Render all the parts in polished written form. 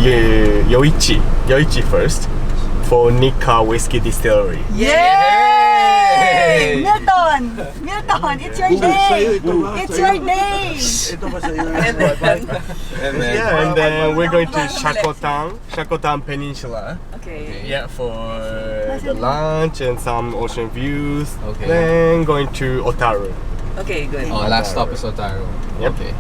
Yoichi first for Nikka Whiskey Distillery. Yay! Milton! It's your day! It's your day! And then we're going to Shakotan Peninsula. Okay. Yeah, for the lunch and some ocean views. Okay. Then going to Otaru. Okay, good. Oh, last stop is Otaru. Yep. Okay.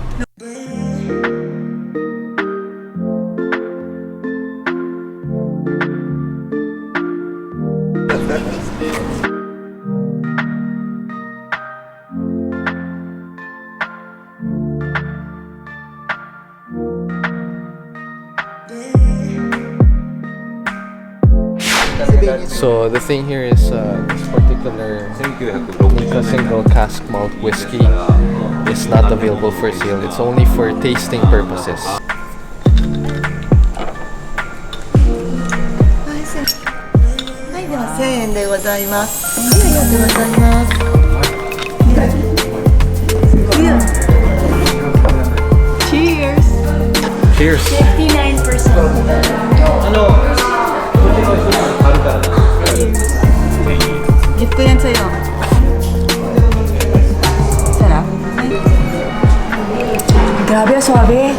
So the thing here is this particular Nikka single cask malt whiskey is not available for sale. It's only for tasting purposes. はい、では1000円でございます。はい、ありがとうございます。Cheers! Cheers! 10% yan sa'yo. Sarap. Grabe, suabe.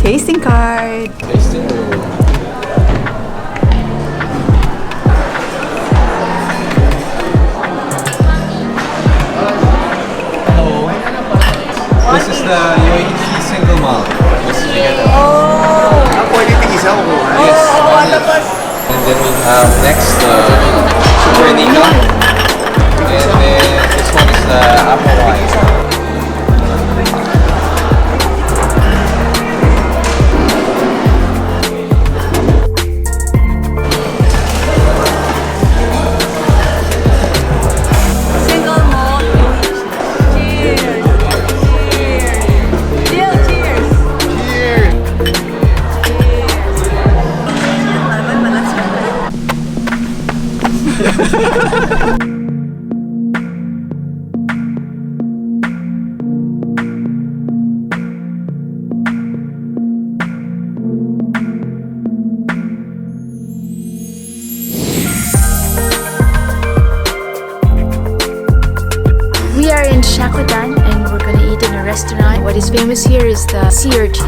Tasting card. Tasting room. Hello. This is the Yoichi single malt whiskey. Yes. And then we have next Super Nikka. And then this one is the apple wine. We are in Shakotan and we're gonna eat in a restaurant. What is famous here is the sea urchin.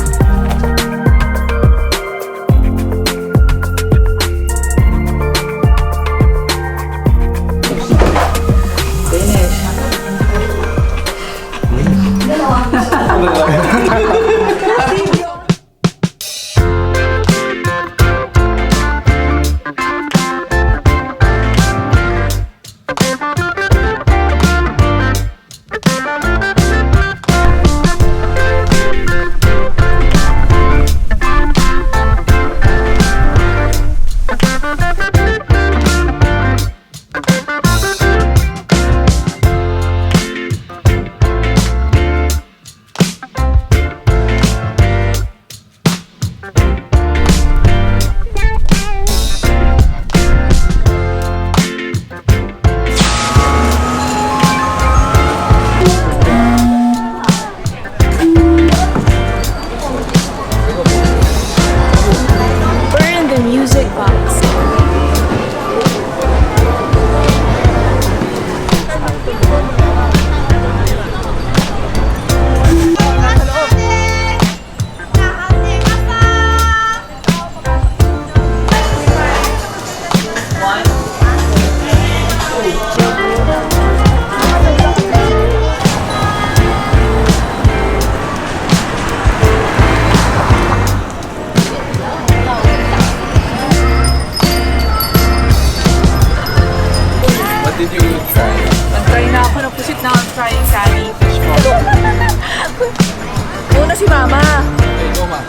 si Mama. Okay, go ma.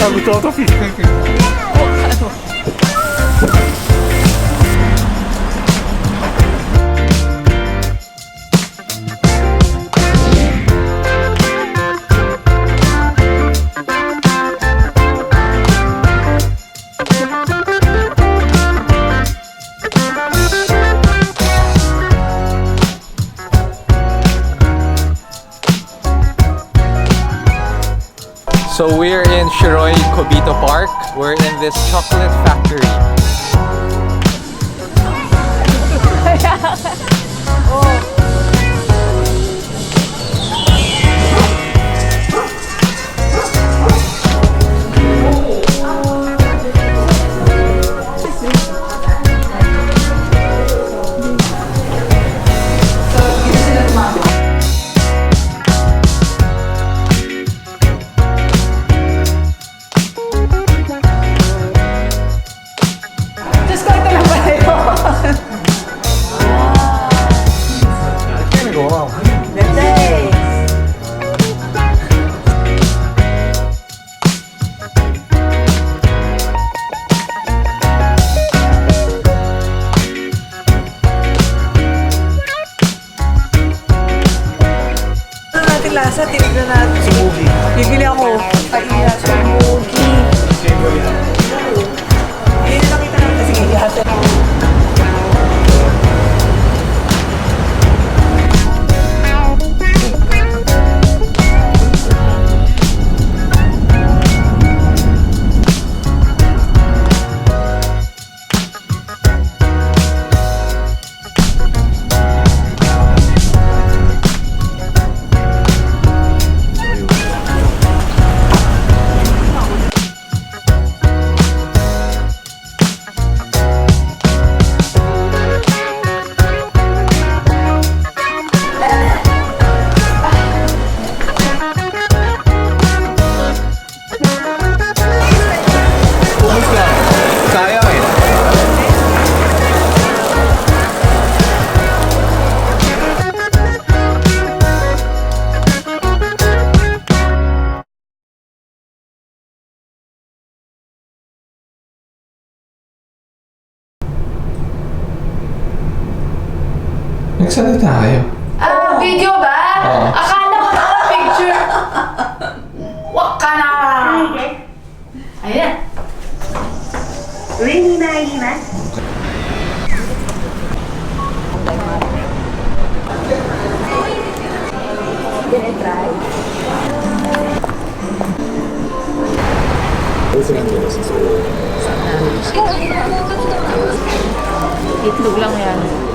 Sabi ko ito, So we're in Shiroi Kobito Park. We're in this chocolate factory. Lasa, tinignan natin. Sumugi. Bibili ako. Kaiya, sumugi. Hindi na nakita natin. Sige, ihatan. Nagsalita kayo. Video ba? Akala ko na picture. Wag ka na! Ayan. 上に参ります。 Itlog lang yan.